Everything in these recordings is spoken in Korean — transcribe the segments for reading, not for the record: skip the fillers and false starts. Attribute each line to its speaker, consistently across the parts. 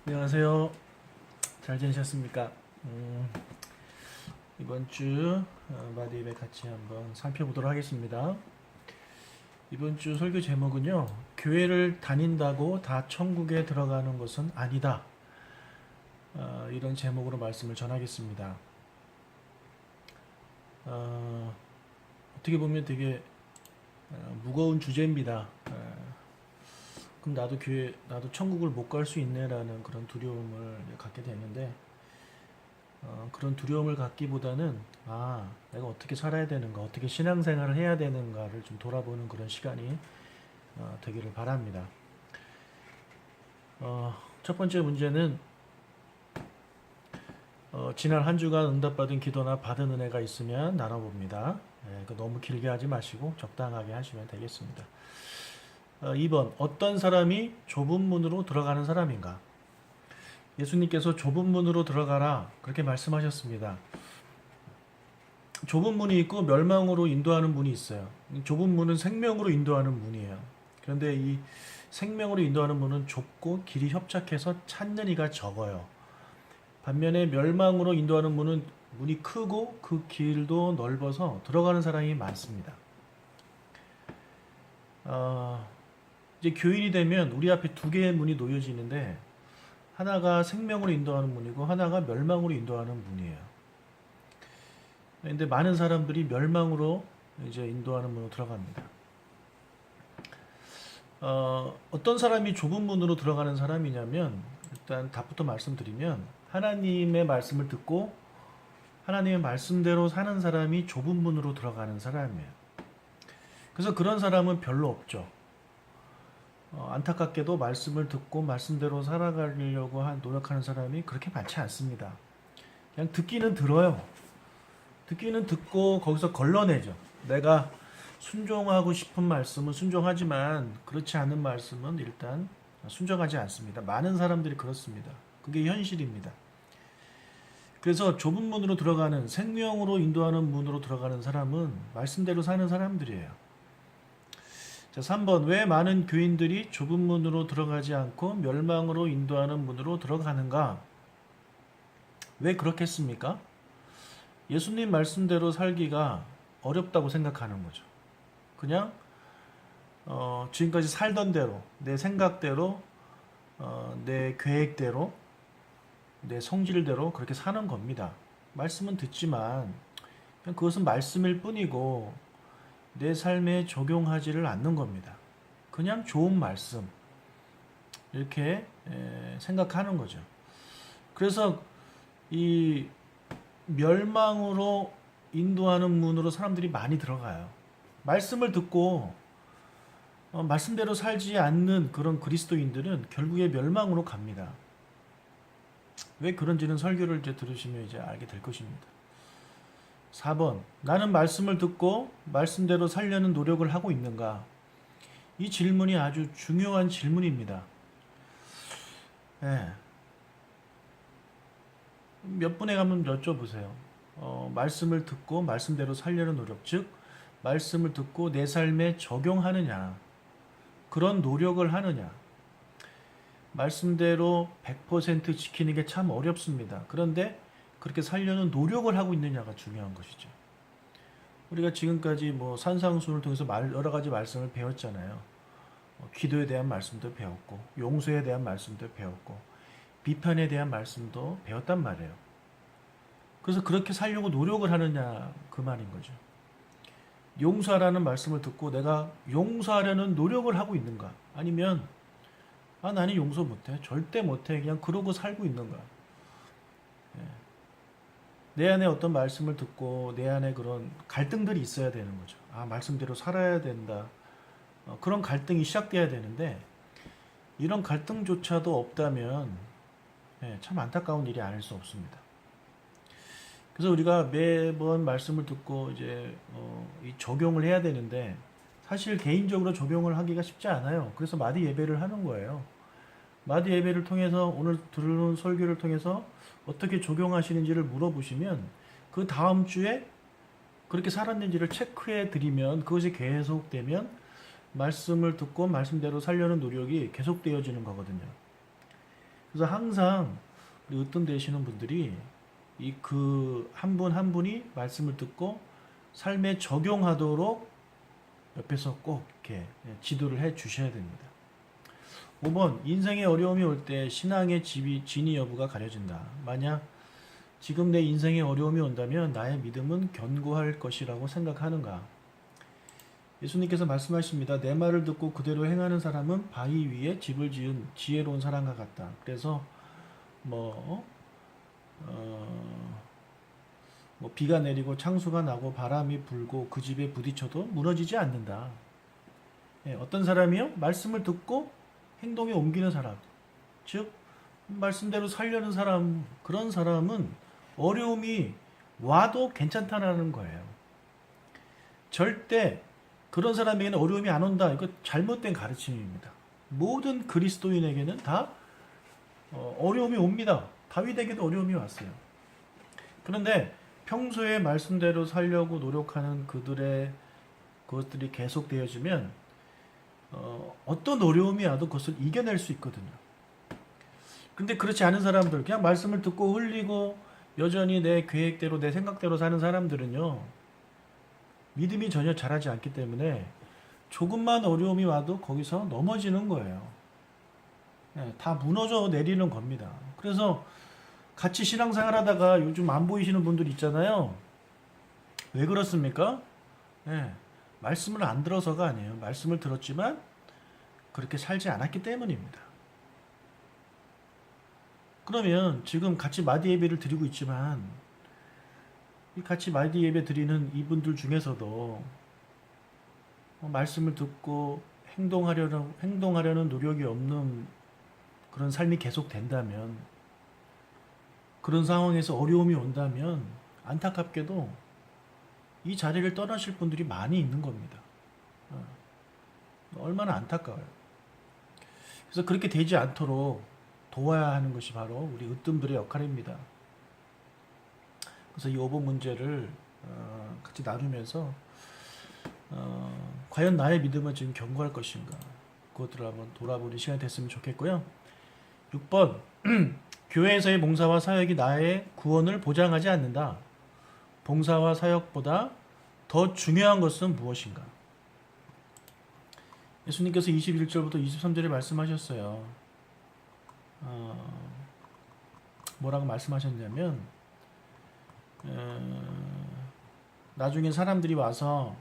Speaker 1: 안녕하세요. 잘 지내셨습니까? 이번 주 마디입에 같이 한번 살펴보도록 하겠습니다. 이번 주 설교 제목은요, 교회를 다닌다고 다 천국에 들어가는 것은 아니다. 이런 제목으로 말씀을 전하겠습니다. 어떻게 보면 되게 무거운 주제입니다. 그럼 나도 천국을 못 갈 수 있네라는 그런 두려움을 갖게 되는데, 그런 두려움을 갖기보다는, 내가 어떻게 살아야 되는가, 어떻게 신앙생활을 해야 되는가를 좀 돌아보는 그런 시간이 되기를 바랍니다. 첫 번째 문제는, 지난 한 주간 응답받은 기도나 받은 은혜가 있으면 나눠봅니다. 너무 길게 하지 마시고 적당하게 하시면 되겠습니다. 2번, 어떤 사람이 좁은 문으로 들어가는 사람인가? 예수님께서 좁은 문으로 들어가라 그렇게 말씀하셨습니다. 좁은 문이 있고 멸망으로 인도하는 문이 있어요. 좁은 문은 생명으로 인도하는 문이에요. 그런데 이 생명으로 인도하는 문은 좁고 길이 협착해서 찾는 이가 적어요. 반면에 멸망으로 인도하는 문이 크고 그 길도 넓어서 들어가는 사람이 많습니다. 이제 교인이 되면 우리 앞에 두 개의 문이 놓여지는데, 하나가 생명으로 인도하는 문이고 하나가 멸망으로 인도하는 문이에요. 근데 많은 사람들이 멸망으로 이제 인도하는 문으로 들어갑니다. 어떤 사람이 좁은 문으로 들어가는 사람이냐면, 일단 답부터 말씀드리면, 하나님의 말씀을 듣고 하나님의 말씀대로 사는 사람이 좁은 문으로 들어가는 사람이에요. 그래서 그런 사람은 별로 없죠. 안타깝게도 말씀을 듣고 말씀대로 살아가려고 노력하는 사람이 그렇게 많지 않습니다. 그냥 듣기는 들어요. 듣기는 듣고 거기서 걸러내죠. 내가 순종하고 싶은 말씀은 순종하지만 그렇지 않은 말씀은 일단 순종하지 않습니다. 많은 사람들이 그렇습니다. 그게 현실입니다. 그래서 좁은 문으로 들어가는, 생명으로 인도하는 문으로 들어가는 사람은 말씀대로 사는 사람들이에요. 자, 3번, 왜 많은 교인들이 좁은 문으로 들어가지 않고 멸망으로 인도하는 문으로 들어가는가? 왜 그렇겠습니까? 예수님 말씀대로 살기가 어렵다고 생각하는 거죠. 그냥 지금까지 살던 대로, 내 생각대로, 내 계획대로, 내 성질대로 그렇게 사는 겁니다. 말씀은 듣지만 그냥 그것은 말씀일 뿐이고 내 삶에 적용하지를 않는 겁니다. 그냥 좋은 말씀 이렇게 생각하는 거죠. 그래서 이 멸망으로 인도하는 문으로 사람들이 많이 들어가요. 말씀을 듣고 말씀대로 살지 않는 그런 그리스도인들은 결국에 멸망으로 갑니다. 왜 그런지는 설교를 이제 들으시면 이제 알게 될 것입니다. 4번, 나는 말씀을 듣고 말씀대로 살려는 노력을 하고 있는가? 이 질문이 아주 중요한 질문입니다. 몇 분에 가면 여쭤보세요. 말씀을 듣고 말씀대로 살려는 노력, 즉 말씀을 듣고 내 삶에 적용하느냐, 그런 노력을 하느냐. 말씀대로 100% 지키는 게 참 어렵습니다. 그런데 그렇게 살려는 노력을 하고 있느냐가 중요한 것이죠. 우리가 지금까지 산상수훈을 통해서 여러 가지 말씀을 배웠잖아요. 기도에 대한 말씀도 배웠고, 용서에 대한 말씀도 배웠고, 비판에 대한 말씀도 배웠단 말이에요. 그래서 그렇게 살려고 노력을 하느냐, 그 말인 거죠. 용서하라는 말씀을 듣고 내가 용서하려는 노력을 하고 있는가? 아니면 나는 용서 못해, 절대 못해, 그냥 그러고 살고 있는가? 내 안에 어떤 말씀을 듣고 내 안에 그런 갈등들이 있어야 되는 거죠. 말씀대로 살아야 된다. 그런 갈등이 시작돼야 되는데, 이런 갈등조차도 없다면 참 안타까운 일이 아닐 수 없습니다. 그래서 우리가 매번 말씀을 듣고 이제 이 적용을 해야 되는데, 사실 개인적으로 적용을 하기가 쉽지 않아요. 그래서 마디 예배를 하는 거예요. 마디 예배를 통해서, 오늘 들은 설교를 통해서 어떻게 적용하시는지를 물어보시면 그 다음 주에 그렇게 살았는지를 체크해 드리면, 그것이 계속되면 말씀을 듣고 말씀대로 살려는 노력이 계속되어지는 거거든요. 그래서 항상 우리 으뜸 되시는 분들이 이 그 한 분 한 분이 말씀을 듣고 삶에 적용하도록 옆에서 꼭 이렇게 지도를 해 주셔야 됩니다. 5번, 인생의 어려움이 올 때 신앙의 진위 여부가 가려진다. 만약 지금 내 인생에 어려움이 온다면 나의 믿음은 견고할 것이라고 생각하는가? 예수님께서 말씀하십니다. 내 말을 듣고 그대로 행하는 사람은 바위 위에 집을 지은 지혜로운 사람과 같다. 그래서 뭐, 뭐 비가 내리고 창수가 나고 바람이 불고 그 집에 부딪혀도 무너지지 않는다. 예, 어떤 사람이요? 말씀을 듣고 행동에 옮기는 사람. 즉 말씀대로 살려는 사람, 그런 사람은 어려움이 와도 괜찮다라는 거예요. 절대 그런 사람에게는 어려움이 안 온다. 이거 잘못된 가르침입니다. 모든 그리스도인에게는 다 어려움이 옵니다. 다윗에게도 어려움이 왔어요. 그런데 평소에 말씀대로 살려고 노력하는 그것들이 계속되어지면 어떤 어려움이 와도 그것을 이겨낼 수 있거든요. 근데 그렇지 않은 사람들, 그냥 말씀을 듣고 흘리고 여전히 내 계획대로 내 생각대로 사는 사람들은요, 믿음이 전혀 자라지 않기 때문에 조금만 어려움이 와도 거기서 넘어지는 거예요. 네, 다 무너져 내리는 겁니다. 그래서 같이 신앙생활 하다가 요즘 안 보이시는 분들 있잖아요. 왜 그렇습니까? 네, 말씀을 안 들어서가 아니에요. 말씀을 들었지만 그렇게 살지 않았기 때문입니다. 그러면 지금 같이 마디 예배를 드리고 있지만 같이 마디 예배 드리는 이분들 중에서도 말씀을 듣고 행동하려는 노력이 없는 그런 삶이 계속 된다면, 그런 상황에서 어려움이 온다면 안타깝게도 이 자리를 떠나실 분들이 많이 있는 겁니다. 얼마나 안타까워요. 그래서 그렇게 되지 않도록 도와야 하는 것이 바로 우리 으뜸들의 역할입니다. 그래서 이 5번 문제를 같이 나누면서 과연 나의 믿음은 지금 견고할 것인가, 그것들을 한번 돌아보는 시간이 됐으면 좋겠고요. 6번, 교회에서의 봉사와 사역이 나의 구원을 보장하지 않는다. 봉사와 사역보다 더 중요한 것은 무엇인가? 예수님께서 21절부터 23절에 말씀하셨어요. 뭐라고 말씀하셨냐면, 나중에 사람들이 와서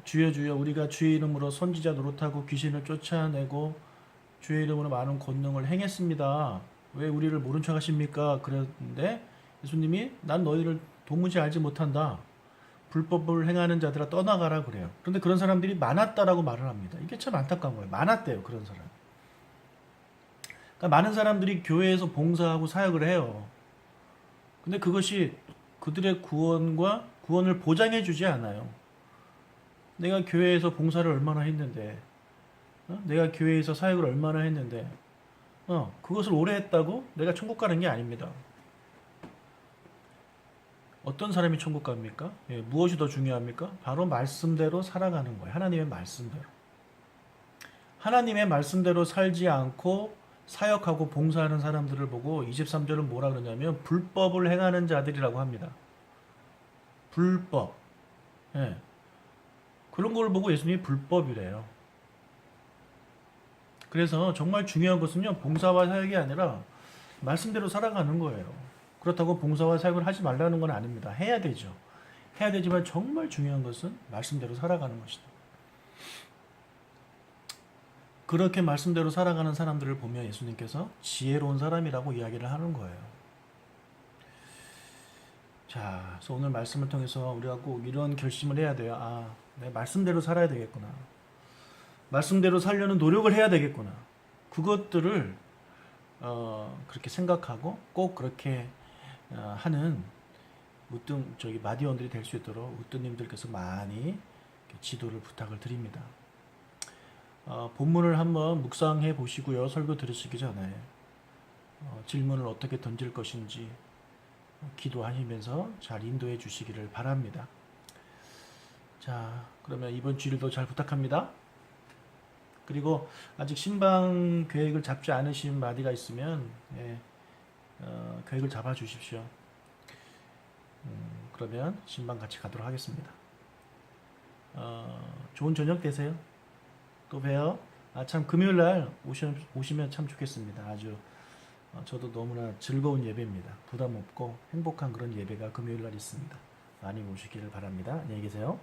Speaker 1: 주여 주여 우리가 주의 이름으로 선지자 노릇하고 귀신을 쫓아내고 주의 이름으로 많은 권능을 행했습니다. 왜 우리를 모른 척 하십니까? 그랬는데 예수님이 난 너희를 도무지 알지 못한다. 불법을 행하는 자들아 떠나가라 그래요. 그런데 그런 사람들이 많았다라고 말을 합니다. 이게 참 안타까운 거예요. 많았대요, 그런 사람. 그러니까 많은 사람들이 교회에서 봉사하고 사역을 해요. 근데 그것이 그들의 구원을 보장해 주지 않아요. 내가 교회에서 봉사를 얼마나 했는데, 내가 교회에서 사역을 얼마나 했는데, 그것을 오래 했다고 내가 천국 가는 게 아닙니다. 어떤 사람이 천국 갑니까? 예, 무엇이 더 중요합니까? 바로 말씀대로 살아가는 거예요. 하나님의 말씀대로. 하나님의 말씀대로 살지 않고 사역하고 봉사하는 사람들을 보고 23절은 뭐라 그러냐면 불법을 행하는 자들이라고 합니다. 불법. 예. 그런 걸 보고 예수님이 불법이래요. 그래서 정말 중요한 것은요, 봉사와 사역이 아니라 말씀대로 살아가는 거예요. 그렇다고 봉사와 사역을 하지 말라는 건 아닙니다. 해야 되죠. 해야 되지만 정말 중요한 것은 말씀대로 살아가는 것이다. 그렇게 말씀대로 살아가는 사람들을 보면 예수님께서 지혜로운 사람이라고 이야기를 하는 거예요. 자, 그래서 오늘 말씀을 통해서 우리가 꼭 이런 결심을 해야 돼요. 내 말씀대로 살아야 되겠구나. 말씀대로 살려는 노력을 해야 되겠구나. 그것들을 그렇게 생각하고 꼭 그렇게 하는 마디원들이 될 수 있도록 으뜸님들께서 많이 지도를 부탁을 드립니다. 본문을 한번 묵상해 보시고요. 설교 들으시기 전에 질문을 어떻게 던질 것인지 기도하시면서 잘 인도해 주시기를 바랍니다. 자, 그러면 이번 주일도 잘 부탁합니다. 그리고 아직 신방 계획을 잡지 않으신 마디가 있으면 예, 계획을 잡아 주십시오. 그러면 신방 같이 가도록 하겠습니다. 좋은 저녁 되세요. 또 봬요. 참 금요일날 오시면 참 좋겠습니다. 아주 저도 너무나 즐거운 예배입니다. 부담 없고 행복한 그런 예배가 금요일날 있습니다. 많이 오시기를 바랍니다. 안녕히 계세요.